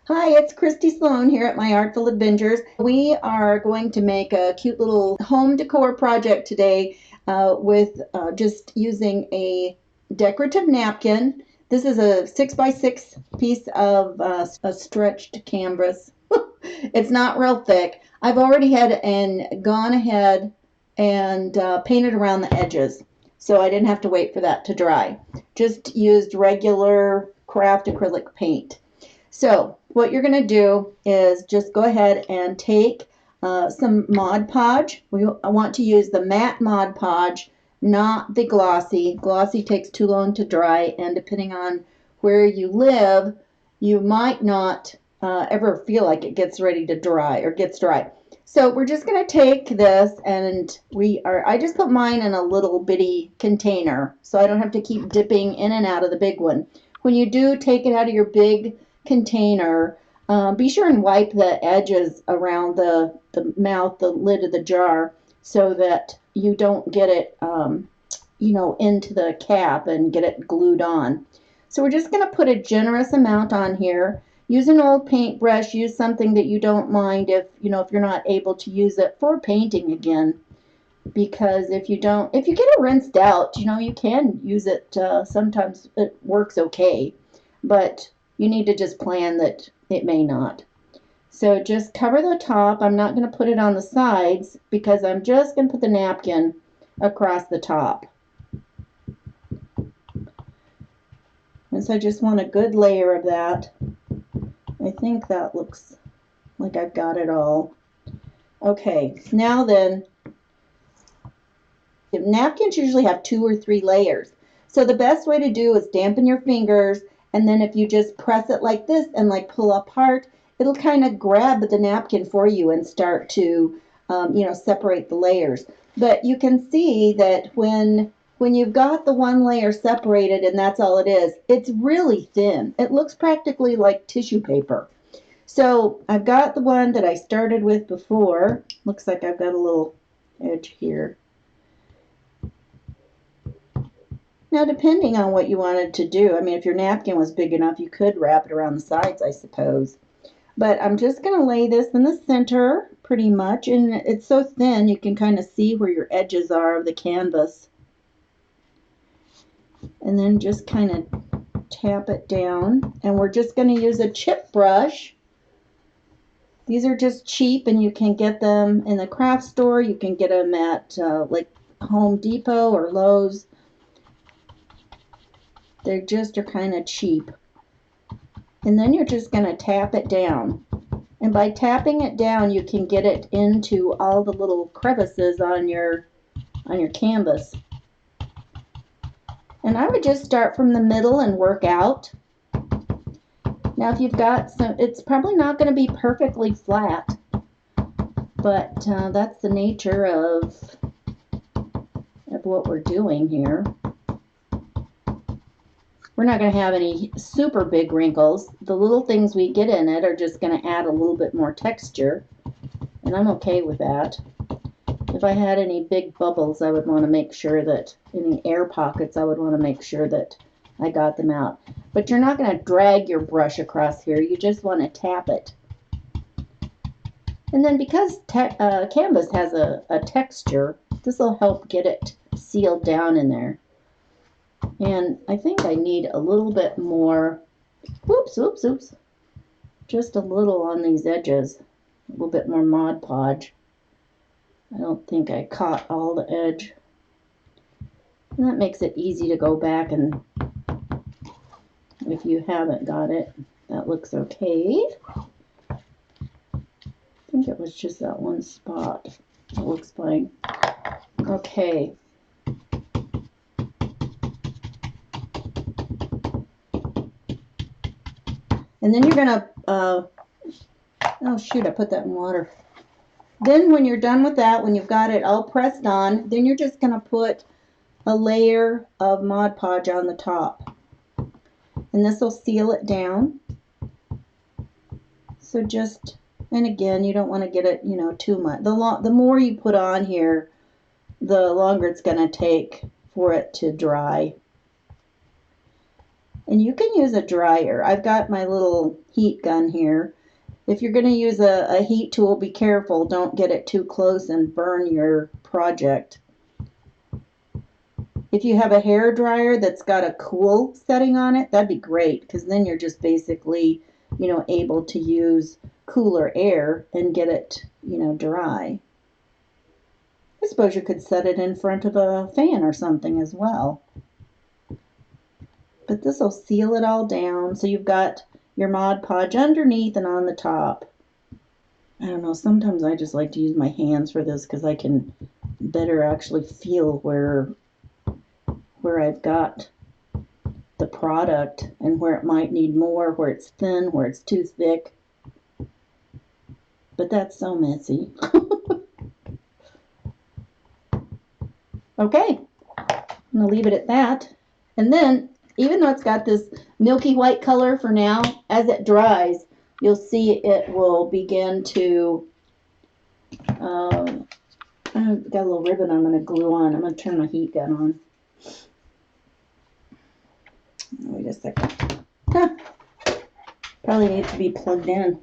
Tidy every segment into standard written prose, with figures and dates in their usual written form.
Hi, it's Christy Sloan here at My Artful Adventures. We are going to make a cute little home decor project today with just using a decorative napkin. This is a 6x6 piece of a stretched canvas. It's not real thick. I've already had and gone ahead and painted around the edges, so I didn't have to wait for that to dry. Just used regular craft acrylic paint. So what you're going to do is just go ahead and take some Mod Podge. I want to use the matte Mod Podge, not the glossy. Glossy takes too long to dry, and depending on where you live, you might not ever feel like it gets ready to dry or gets dry. So we're just going to take this, and I just put mine in a little bitty container so I don't have to keep dipping in and out of the big one. When you do take it out of your big container, be sure and wipe the edges around the mouth, the lid of the jar, so that you don't get it, into the cap and get it glued on. So we're just going to put a generous amount on here. Use an old paintbrush. Use something that you don't mind if you're not able to use it for painting again. Because if you get it rinsed out, you can use it. Sometimes it works okay, but you need to just plan that it may not. So just cover the top. I'm not going to put it on the sides because I'm just going to put the napkin across the top. And so I just want a good layer of that. I think that looks like I've got it all. Okay, now then, napkins usually have 2 or 3 layers. So the best way to do is dampen your fingers, and then if you just press it like this and like pull apart, it'll kind of grab the napkin for you and start to, separate the layers. But you can see that when you've got the one layer separated and that's all it is, it's really thin. It looks practically like tissue paper. So I've got the one that I started with before. Looks like I've got a little edge here. Now, depending on what you wanted to do, I mean, if your napkin was big enough, you could wrap it around the sides, I suppose. But I'm just going to lay this in the center pretty much, and it's so thin you can kind of see where your edges are of the canvas. And then just kind of tap it down, and we're just going to use a chip brush. These are just cheap, and you can get them in the craft store. You can get them at like Home Depot or Lowe's. They just are kind of cheap. And then you're just going to tap it down. And by tapping it down, you can get it into all the little crevices on your canvas. And I would just start from the middle and work out. Now if you've got some, it's probably not going to be perfectly flat, but that's the nature of what we're doing here. We're not going to have any super big wrinkles. The little things we get in it are just going to add a little bit more texture, and I'm okay with that. If I had any big bubbles, I would want to make sure that, any air pockets, I would want to make sure that I got them out. But you're not going to drag your brush across here. You just want to tap it. And then because canvas has a texture, this will help get it sealed down in there. And I think I need a little bit more, oops, just a little on these edges, a little bit more Mod Podge. I don't think I caught all the edge. And that makes it easy to go back, and if you haven't got it, that looks okay. I think it was just that one spot. It looks fine. Okay. And then you're going to, oh shoot, I put that in water. Then when you're done with that, when you've got it all pressed on, then you're just going to put a layer of Mod Podge on the top. And this will seal it down. So just, and again, you don't want to get it, too much. The more you put on here, the longer it's going to take for it to dry. And you can use a dryer. I've got my little heat gun here. If you're going to use a heat tool, be careful. Don't get it too close and burn your project. If you have a hair dryer that's got a cool setting on it, that'd be great, because then you're just basically, able to use cooler air and get it, dry. I suppose you could set it in front of a fan or something as well. But this will seal it all down, so you've got your Mod Podge underneath and on the top. I don't know, sometimes I just like to use my hands for this because I can better actually feel where I've got the product and where it might need more, where it's thin, where it's too thick. But that's so messy. Okay, I'm going to leave it at that. And then, even though it's got this milky white color for now, as it dries, you'll see it will begin to, I've got a little ribbon I'm going to glue on. I'm going to turn my heat gun on. Wait a second. Probably needs to be plugged in.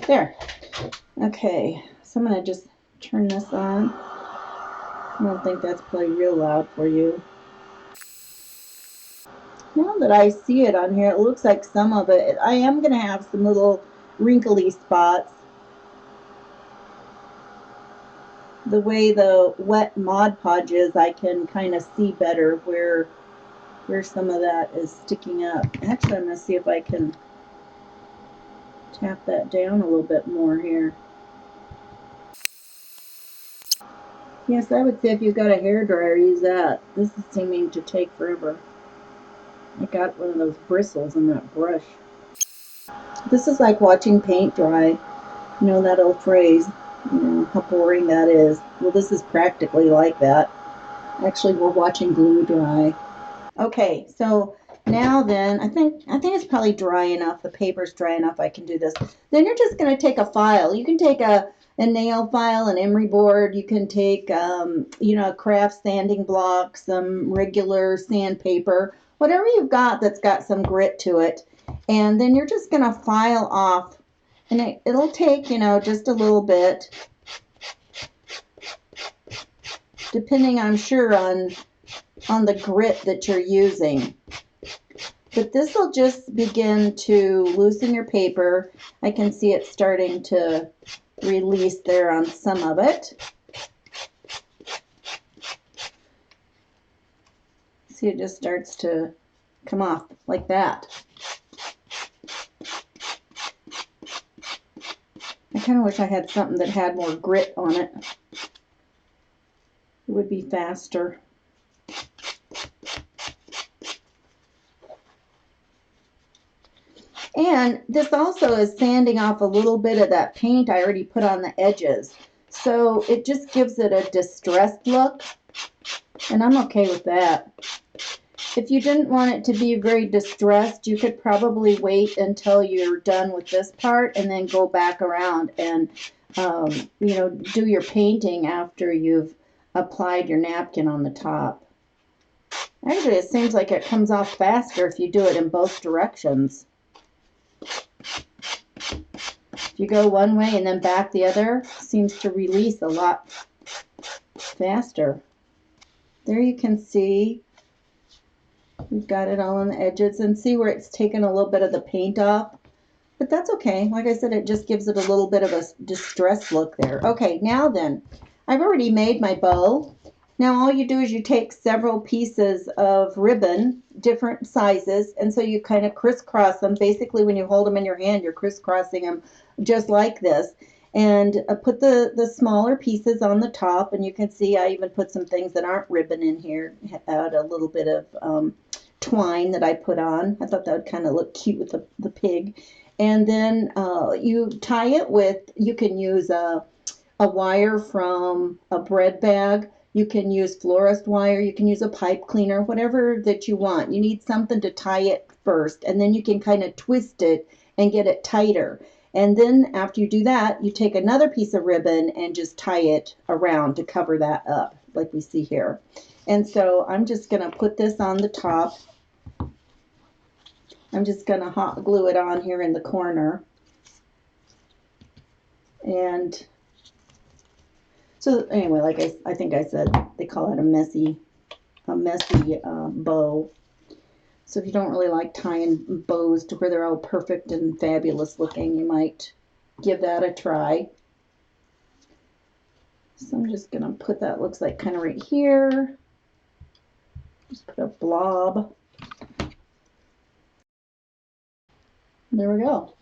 There. Okay, so I'm going to just turn this on. I don't think that's probably real loud for you. Now that I see it on here, it looks like some of it, I am going to have some little wrinkly spots. The way the wet Mod Podge is, I can kind of see better where some of that is sticking up. Actually, I'm going to see if I can tap that down a little bit more here. Yes, I would say if you've got a hairdryer, use that. This is seeming to take forever. I got one of those bristles in that brush. This is like watching paint dry. You know that old phrase, how boring that is. Well, this is practically like that. Actually, we're watching glue dry. Okay, so now then, I think it's probably dry enough. The paper's dry enough I can do this. Then you're just going to take a file. You can take a nail file, an emery board. You can take, a craft sanding block, some regular sandpaper, whatever you've got that's got some grit to it. And then you're just going to file off. And it'll take, just a little bit, depending, I'm sure, on the grit that you're using. But this will just begin to loosen your paper. I can see it starting to release there on some of it. See, it just starts to come off like that. I kind of wish I had something that had more grit on it. It would be faster. And this also is sanding off a little bit of that paint I already put on the edges. So it just gives it a distressed look. And I'm okay with that. If you didn't want it to be very distressed, you could probably wait until you're done with this part and then go back around and, do your painting after you've applied your napkin on the top. Actually, it seems like it comes off faster if you do it in both directions. If you go one way and then back the other, it seems to release a lot faster. There you can see we've got it all on the edges, and see where it's taken a little bit of the paint off. But that's okay. Like I said, it just gives it a little bit of a distressed look there. Okay, now then, I've already made my bow. Now all you do is you take several pieces of ribbon, different sizes, and so you kind of crisscross them. Basically, when you hold them in your hand, you're crisscrossing them just like this. And put the smaller pieces on the top, and you can see I even put some things that aren't ribbon in here. Add a little bit of twine that I put on. I thought that would kind of look cute with the pig. And then you tie it with, you can use a wire from a bread bag. You can use florist wire. You can use a pipe cleaner, whatever that you want. You need something to tie it first, and then you can kind of twist it and get it tighter. And then after you do that, you take another piece of ribbon and just tie it around to cover that up, like we see here. And so I'm just going to put this on the top. I'm just going to hot glue it on here in the corner. And so anyway, like I think I said, they call it a messy bow. So if you don't really like tying bows to where they're all perfect and fabulous looking, you might give that a try. So I'm just going to put that, looks like kind of right here. Just put a blob. There we go.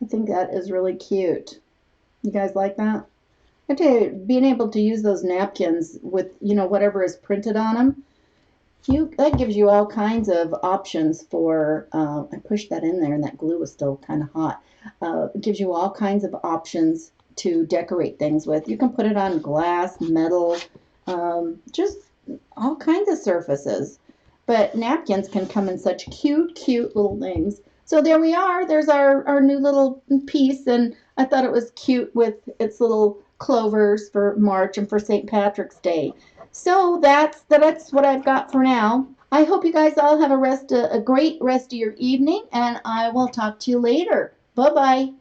I think that is really cute. You guys like that? I tell you, being able to use those napkins with, you know, whatever is printed on them, that gives you all kinds of options for, I pushed that in there and that glue was still kind of hot. It gives you all kinds of options to decorate things with. You can put it on glass, metal, just all kinds of surfaces. But napkins can come in such cute, cute little things. So there we are. There's our new little piece, and I thought it was cute with its little clovers for March and for St. Patrick's Day. So that's what I've got for now. I hope you guys all have a great rest of your evening, and I will talk to you later. Bye-bye.